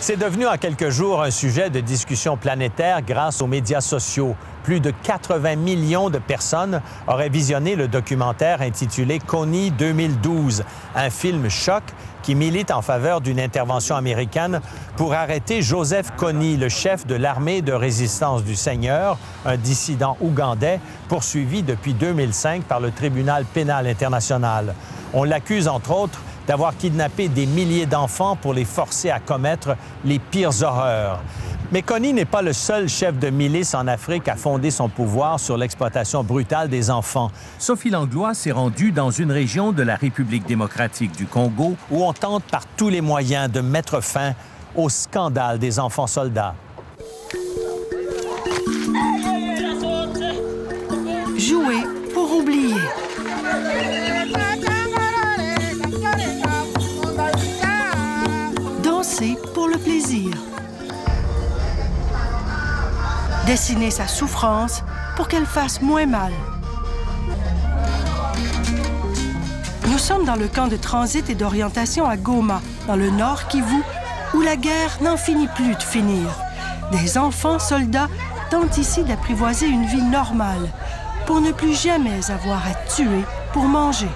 C'est devenu en quelques jours un sujet de discussion planétaire grâce aux médias sociaux. Plus de 80 millions de personnes auraient visionné le documentaire intitulé Kony 2012, un film choc qui milite en faveur d'une intervention américaine pour arrêter Joseph Kony, le chef de l'armée de résistance du Seigneur, un dissident ougandais poursuivi depuis 2005 par le tribunal pénal international. On l'accuse, entre autres, d'avoir kidnappé des milliers d'enfants pour les forcer à commettre les pires horreurs. Mais Kony n'est pas le seul chef de milice en Afrique à fonder son pouvoir sur l'exploitation brutale des enfants. Sophie Langlois s'est rendue dans une région de la République démocratique du Congo où on tente par tous les moyens de mettre fin au scandale des enfants soldats. Jouer pour oublier. Danser pour le plaisir. Dessiner sa souffrance pour qu'elle fasse moins mal. Nous sommes dans le camp de transit et d'orientation à Goma, dans le Nord Kivu, où la guerre n'en finit plus de finir. Des enfants soldats tentent ici d'apprivoiser une vie normale, pour ne plus jamais avoir à tuer pour manger.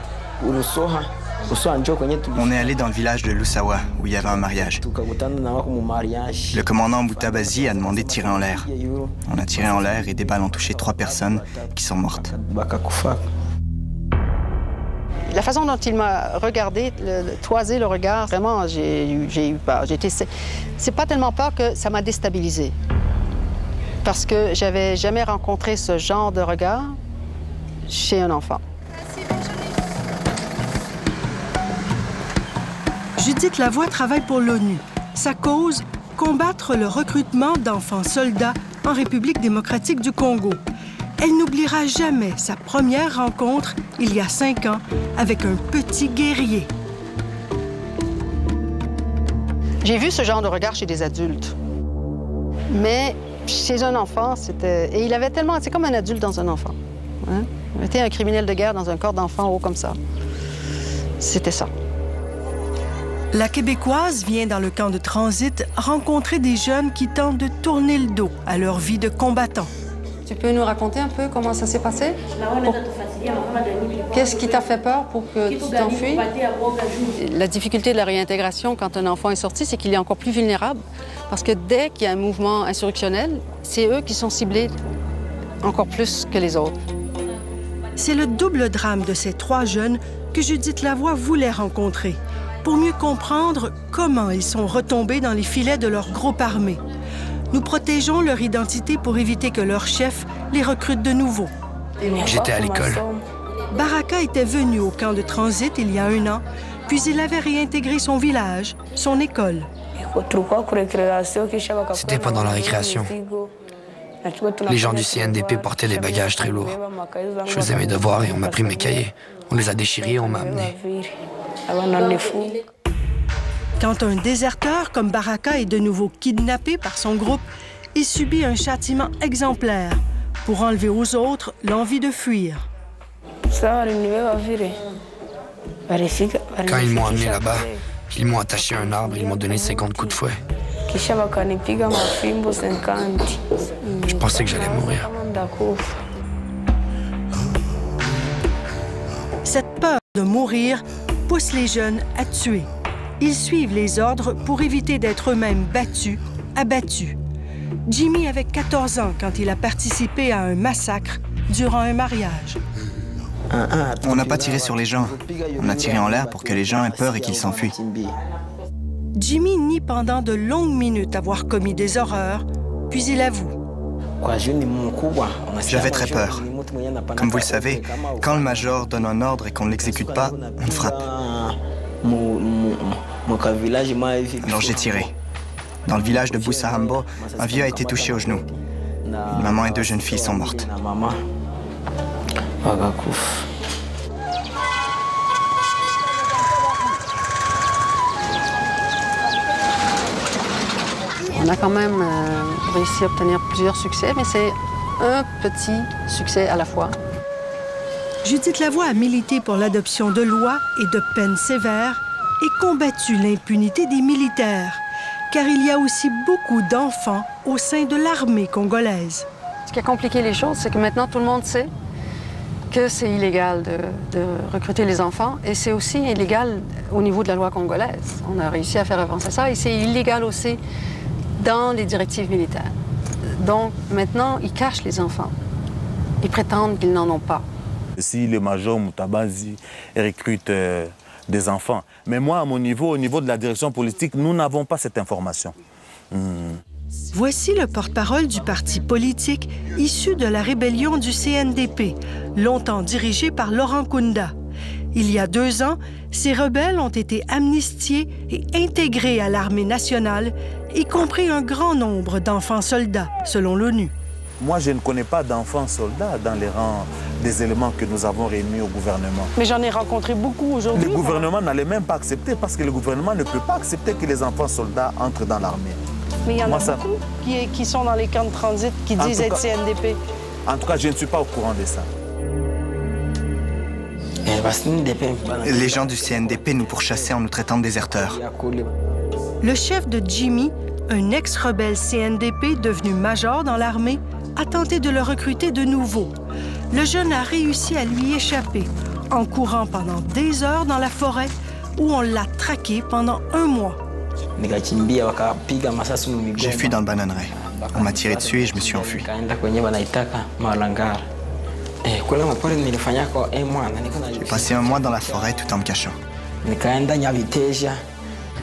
On est allé dans le village de Lusawa, où il y avait un mariage. Le commandant Boutabazi a demandé de tirer en l'air. On a tiré en l'air et des balles ont touché 3 personnes qui sont mortes. La façon dont il m'a regardé, toisé le regard, vraiment, j'ai eu peur. C'est pas tellement peur que ça m'a déstabilisée. Parce que j'avais jamais rencontré ce genre de regard chez un enfant. Judith Lavoie travaille pour l'ONU. Sa cause, combattre le recrutement d'enfants soldats en République démocratique du Congo. Elle n'oubliera jamais sa première rencontre, il y a 5 ans, avec un petit guerrier. J'ai vu ce genre de regard chez des adultes. Mais chez un enfant, c'était... Et il avait tellement... C'est comme un adulte dans un enfant. Hein? Il était un criminel de guerre dans un corps d'enfant haut comme ça. C'était ça. La Québécoise vient dans le camp de transit rencontrer des jeunes qui tentent de tourner le dos à leur vie de combattant. Tu peux nous raconter un peu comment ça s'est passé? Qu'est-ce qui t'a fait peur pour que tu t'enfuis? La difficulté de la réintégration quand un enfant est sorti, c'est qu'il est encore plus vulnérable. Parce que dès qu'il y a un mouvement insurrectionnel, c'est eux qui sont ciblés encore plus que les autres. C'est le double drame de ces 3 jeunes que Judith Lavoie voulait rencontrer, pour mieux comprendre comment ils sont retombés dans les filets de leur groupe armé. Nous protégeons leur identité pour éviter que leur chef les recrute de nouveau. J'étais à l'école. Baraka était venu au camp de transit il y a 1 an, puis il avait réintégré son village, son école. C'était pendant la récréation. Les gens du CNDP portaient des bagages très lourds. Je faisais mes devoirs et on m'a pris mes cahiers. On les a déchirés et on m'a amené. Quand un déserteur comme Baraka est de nouveau kidnappé par son groupe, il subit un châtiment exemplaire pour enlever aux autres l'envie de fuir. Quand ils m'ont amené là-bas, ils m'ont attaché à un arbre et ils m'ont donné 50 coups de fouet. Je pensais que j'allais mourir. Cette peur de mourir pousse les jeunes à tuer. Ils suivent les ordres pour éviter d'être eux-mêmes battus, abattus. Jimmy avait 14 ans quand il a participé à un massacre durant un mariage. On n'a pas tiré sur les gens. On a tiré en l'air pour que les gens aient peur et qu'ils s'enfuient. Jimmy nie pendant de longues minutes avoir commis des horreurs, puis il avoue. J'avais très peur. Comme vous le savez, quand le major donne un ordre et qu'on ne l'exécute pas, on frappe. Alors j'ai tiré. Dans le village de Busahambo, un vieux a été touché au genou. Une maman et 2 jeunes filles sont mortes. On a quand même réussi à obtenir plusieurs succès, mais c'est un petit succès à la fois. Judith Lavoie a milité pour l'adoption de lois et de peines sévères et combattu l'impunité des militaires car il y a aussi beaucoup d'enfants au sein de l'armée congolaise. Ce qui a compliqué les choses, c'est que maintenant tout le monde sait que c'est illégal de recruter les enfants et c'est aussi illégal au niveau de la loi congolaise. On a réussi à faire avancer ça et c'est illégal aussi dans les directives militaires. Donc maintenant, ils cachent les enfants. Ils prétendent qu'ils n'en ont pas. Si le major Mutabazi recrute des enfants. Mais moi, à mon niveau, au niveau de la direction politique, nous n'avons pas cette information. Voici le porte-parole du parti politique issu de la rébellion du CNDP, longtemps dirigé par Laurent Kunda. Il y a 2 ans, ces rebelles ont été amnistiés et intégrés à l'armée nationale, y compris un grand nombre d'enfants soldats, selon l'ONU. Moi, je ne connais pas d'enfants soldats dans les rangs des éléments que nous avons réunis au gouvernement. Mais j'en ai rencontré beaucoup aujourd'hui. Le gouvernement n'allait même pas accepter parce que le gouvernement ne peut pas accepter que les enfants soldats entrent dans l'armée. Mais il y en a beaucoup qui sont dans les camps de transit, qui disent être CNDP. En tout cas, je ne suis pas au courant de ça. Les gens du CNDP nous pourchassaient en nous traitant de déserteurs. Le chef de Jimmy, un ex-rebelle CNDP devenu major dans l'armée, a tenté de le recruter de nouveau. Le jeune a réussi à lui échapper en courant pendant des heures dans la forêt où on l'a traqué pendant 1 mois. J'ai fui dans le bananeraie. On m'a tiré dessus et je me suis enfui. J'ai passé 1 mois dans la forêt tout en me cachant.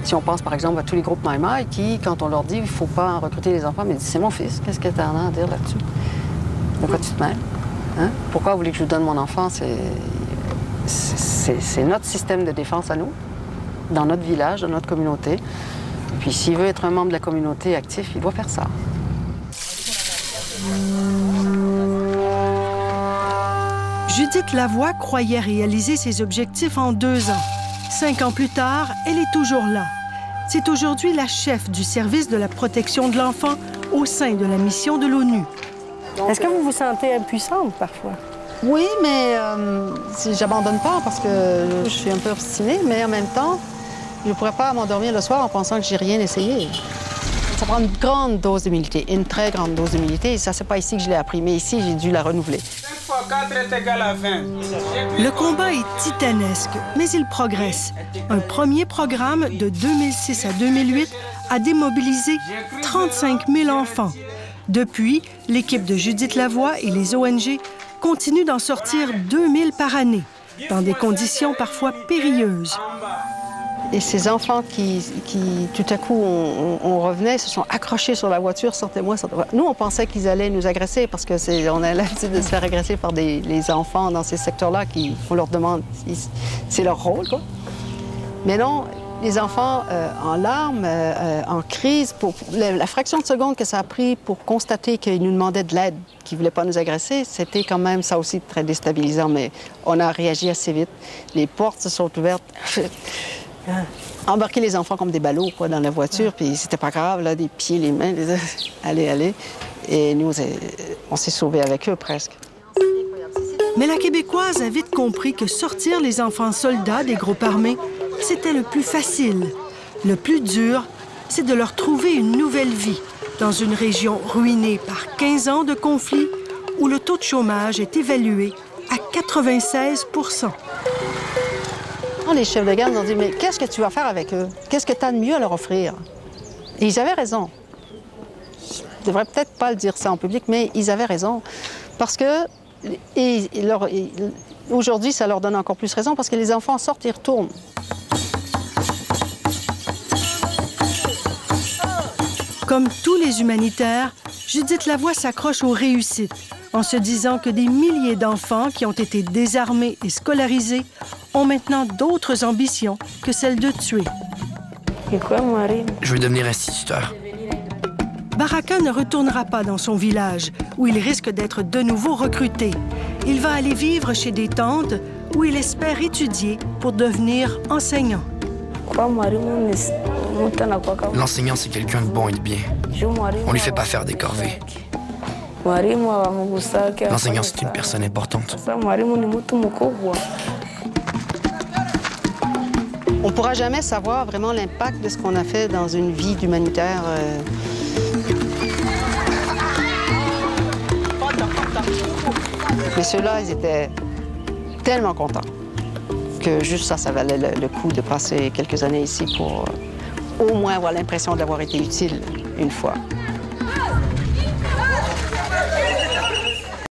Si on pense par exemple à tous les groupes Maïmaï qui, quand on leur dit qu'il ne faut pas recruter les enfants, mais c'est mon fils, qu'est-ce que tu as à dire là-dessus? De quoi tu te mêles? Hein? Pourquoi vous voulez que je vous donne mon enfant? C'est notre système de défense à nous, dans notre village, dans notre communauté. Puis s'il veut être un membre de la communauté actif, il doit faire ça. Judith Lavoie croyait réaliser ses objectifs en 2 ans. 5 ans plus tard, elle est toujours là. C'est aujourd'hui la chef du service de la protection de l'enfant au sein de la mission de l'ONU. Est-ce que vous vous sentez impuissante parfois? Oui, mais j'abandonne pas parce que je suis un peu obstinée, mais en même temps, je ne pourrais pas m'endormir le soir en pensant que j'ai rien essayé. Ça prend une grande dose d'humilité, une très grande dose d'humilité. Et ça, c'est pas ici que je l'ai appris, mais ici, j'ai dû la renouveler. 5 x 4 est égal à 20. Le combat est titanesque, mais il progresse. Un premier programme de 2006 à 2008 a démobilisé 35 000 enfants. Depuis, l'équipe de Judith Lavoie et les ONG continuent d'en sortir 2 000 par année, dans des conditions parfois périlleuses. Et ces enfants qui tout à coup, on revenait, se sont accrochés sur la voiture, sortez-moi, sortez-moi. Nous, on pensait qu'ils allaient nous agresser parce qu'on a l'habitude de se faire agresser par les enfants dans ces secteurs-là on leur demande, c'est leur rôle, quoi. Mais non, les enfants en larmes, en crise, pour la fraction de seconde que ça a pris pour constater qu'ils nous demandaient de l'aide, qu'ils ne voulaient pas nous agresser, c'était quand même ça aussi très déstabilisant. Mais on a réagi assez vite. Les portes se sont ouvertes. Embarquer les enfants comme des ballots quoi, dans la voiture, puis c'était pas grave, là, des pieds, les mains, allez. Et nous, on s'est sauvés avec eux presque. Mais la Québécoise a vite compris que sortir les enfants soldats des groupes armés, c'était le plus facile. Le plus dur, c'est de leur trouver une nouvelle vie dans une région ruinée par 15 ans de conflits où le taux de chômage est évalué à 96 %. Les chefs de garde nous ont dit, mais qu'est-ce que tu vas faire avec eux? Qu'est-ce que tu as de mieux à leur offrir? Et ils avaient raison. Je ne devrais peut-être pas le dire ça en public, mais ils avaient raison. Parce que aujourd'hui, ça leur donne encore plus raison, parce que les enfants sortent et retournent. Comme tous les humanitaires, Judith Lavoie s'accroche aux réussites, en se disant que des milliers d'enfants qui ont été désarmés et scolarisés ont maintenant d'autres ambitions que celle de tuer. Je veux devenir instituteur. Baraka ne retournera pas dans son village, où il risque d'être de nouveau recruté. Il va aller vivre chez des tantes, où il espère étudier pour devenir enseignant. L'enseignant, c'est quelqu'un de bon et de bien. On lui fait pas faire des corvées. L'enseignant, c'est une personne importante. On ne pourra jamais savoir vraiment l'impact de ce qu'on a fait dans une vie d'humanitaire. Mais ceux-là, ils étaient tellement contents que juste ça valait le coup de passer quelques années ici pour au moins avoir l'impression d'avoir été utile une fois.